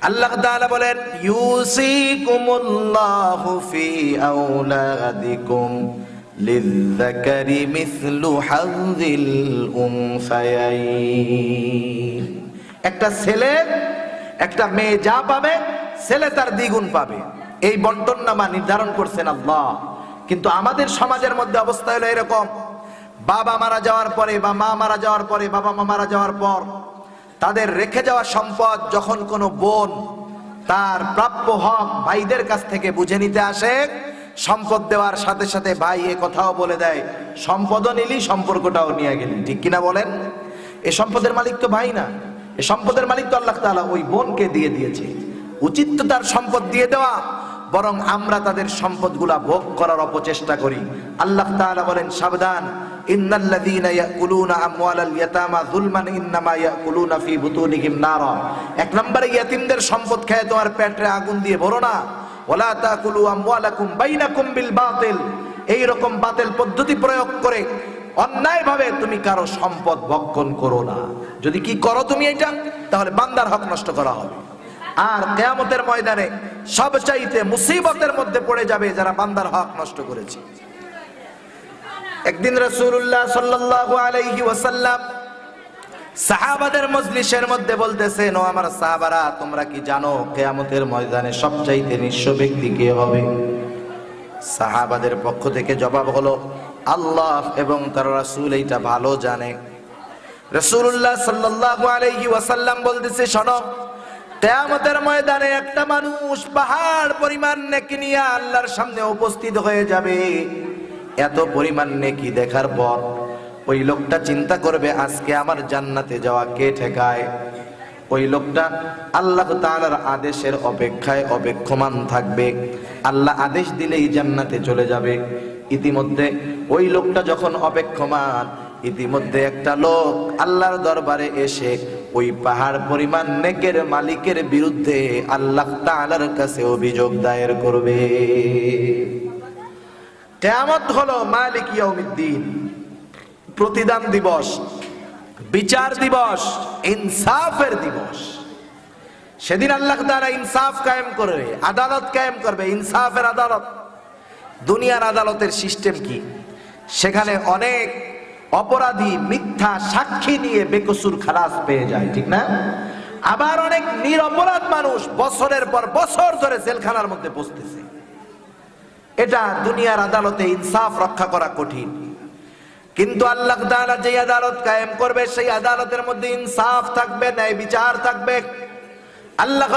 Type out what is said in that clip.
আল্লাহ তাআলা বলেন ইউসিকুমুল্লাহু ফি আওলাদিকুম লিযযাকারি মিসলু হাযযিল উনসায়াইন। একটা ছেলে একটা মেয়ে যা পাবে ছেলে তার দ্বিগুণ পাবে, এই বন্টননামা নির্ধারণ করছেন আল্লাহ। কিন্তু আমাদের সমাজের মধ্যে অবস্থা হলো এরকম, বাবা মারা যাওয়ার পরে বা মা মারা যাওয়ার পরে, বাবা মা মারা যাওয়ার পর তাদের রেখে যাওয়া সম্পদ যখন কোনো বোন তার প্রাপ্য হক ভাইদের কাছ থেকে বুঝে নিতে আসে, সম্পদ দেওয়ার সাথে সাথে ভাই এ কথাও বলে দেয় সম্পদও নিলি সম্পর্কটাও নিয়ে গেলি। ঠিক কিনা বলেন? এ সম্পদের মালিক তো ভাই না, এ সম্পদের মালিক তো আল্লাহ তাআলা ওই বোনকে দিয়ে দিয়েছে। উচিত তো তার সম্পদ দিয়ে দেওয়া, বরং আমরা তাদের সম্পদগুলা ভোগ করার অপচেষ্টা করি। আল্লাহ তাআলা বলেন সাবধান, ইন্নাল্লাযীনা ইয়াকুলুনা আমওয়ালাল ইয়াতামা যুলমান ইন্নামা ইয়াকুলুনা ফি বুতুনিহিম নারা। এক নম্বরে ইয়াতীমদের সম্পদ খেয়ে তোমার পেটে আগুন দিয়ে ভরো না। ওয়ালা তাকুলু আমওয়ালাকুম বাইনাকুম বিল বাতিল, এই রকম বাতিল পদ্ধতি প্রয়োগ করে অন্যায়ভাবে তুমি কারো সম্পদ ভক্ষণ করো না। যদি কি করো তুমি এটা, তাহলে বান্দার হক নষ্ট করা হবে। আর কিয়ামতের ময়দানে সবচাইতে মুসিবতের মধ্যে পড়ে যাবে যারা বান্দার হক নষ্ট করেছে। একদিন রাসূলুল্লাহ সাল্লাল্লাহু আলাইহি ওয়াসাল্লাম সাহাবাদের মজলিসের মধ্যে বলতেছেন, ও আমার সাহাবারা, তোমরা কি জানো কিয়ামতের ময়দানে সবচাইতে নিঃস্ব ব্যক্তি কে হবে? সাহাবাদের পক্ষ থেকে জবাব হলো, আল্লাহ এবং তার রাসূল এইটা ভালো জানে। রাসূলুল্লাহ সাল্লাল্লাহু আলাইহি ওয়াসাল্লাম বলতেছে, শোনো, কিয়ামতের ময়দানে একটা মানুষ পাহাড় পরিমাণ নেকি নিয়ে আল্লাহর সামনে উপস্থিত হয়ে যাবে। এত পরিমাণ নেকি দেখার পর ওই লোকটা চিন্তা করবে, আজকে আমার জান্নাতে যাওয়া কে ঠেকায়? ওই লোকটা আল্লাহ তাআলার আদেশের অপেক্ষায় অপেক্ষমান থাকবে। আল্লাহ আদেশ দিলেই জান্নাতে চলে যাবে। ইতিমধ্যে ওই লোকটা যখন অপেক্ষমান, ইতিমধ্যে একটা লোক আল্লাহর দরবারে এসে ওই পাহাড় পরিমাণ নেকের মালিকের বিরুদ্ধে আল্লাহ তাআলার কাছে অভিযোগ দায়ের করবে। কিয়ামত হলো মালিক ইয়াউমিদ্দিন, প্রতিদান দিবস, বিচার দিবস, ইনসাফের দিবস। সেদিন আল্লাহ তাআলা ইনসাফ কায়েম করবে, আদালত কায়েম করবে, ইনসাফের আদালত। দুনিয়ার আদালতের সিস্টেম কি? সেখানে অনেক অপরাধী মিথ্যা সাক্ষী দিয়ে বেকসুর খালাস পেয়ে যায়, ঠিক না? আবার অনেক নিরপরাধ মানুষ বছরের পর বছর ধরে জেলখানার মধ্যে বসতেছে। এটা দুনিয়ার আদালতে ইনসাফ রক্ষা করা কঠিন। কিন্তু আল্লাহ তাআলা যে আদালত কায়েম করবে সেই আদালতের মধ্যে ইনসাফ থাকবে, ন্যায় বিচার থাকবে। আল্লাহ